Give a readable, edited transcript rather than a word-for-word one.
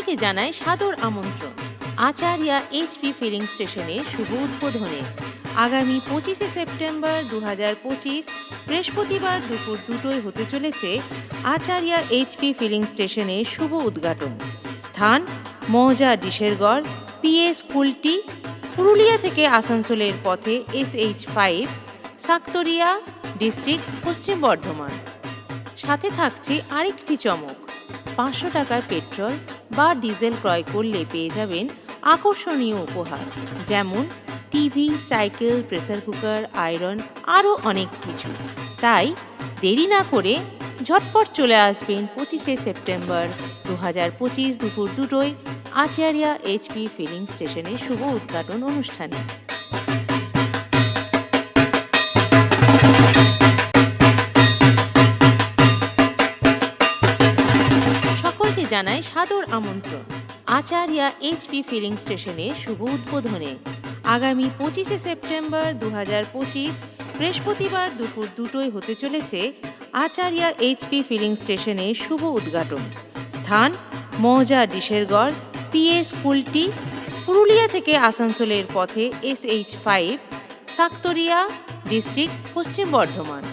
সকলকে জানাই সাদর আমন্ত্রণ আচারিয়া এইচপি ফিলিং স্টেশনের শুভ উদ্বোধনে। আগামী 25শে সেপ্টেম্বর 2025 বৃহস্পতিবার দুপুর 2টোয় হতে চলেছে আচারিয়া এইচপি ফিলিং স্টেশনের শুভ উদ্ঘাটন। স্থান মৌজা ডিশেরগড়, পিএ স্কুলটি, পুরুলিয়া থেকে আসানসোলের পথে SH5, সাক্তরিয়া ডিস্ট্রিক্ট, পশ্চিম বর্ধমান। সাথে থাকছে আরেকটি চমক, 500 টাকার পেট্রোল বা ডিজেল ক্রয় করলে পেয়ে যাবেন আকর্ষণীয় উপহার, যেমন TV, cycle, pressure cooker, iron, আরও অনেক কিছু। তাই দেরি না করে ঝটপট চলে আসবেন 25শে সেপ্টেম্বর 2025 দুপুর 2টোয় আচারিয়া এইচপি ফিলিং স্টেশনের শুভ উদ্ঘাটন অনুষ্ঠানে। সকলকে জানাই সাদর আমন্ত্রণ আচারিয়া এইচপি ফিলিং স্টেশনের শুভ উদ্বোধনে। আগামী 25শে সেপ্টেম্বর 2025 বৃহস্পতিবার দুপুর 2টোয় হতে চলেছে আচারিয়া এইচপি ফিলিং স্টেশনের শুভ উদ্ঘাটন। স্থান মৌজা ডিশেরগড়, পিএ স্কুলটি, পুরুলিয়া থেকে আসানসোলের পথে SH5, সাক্তরিয়া ডিস্ট্রিক্ট, পশ্চিম বর্ধমান।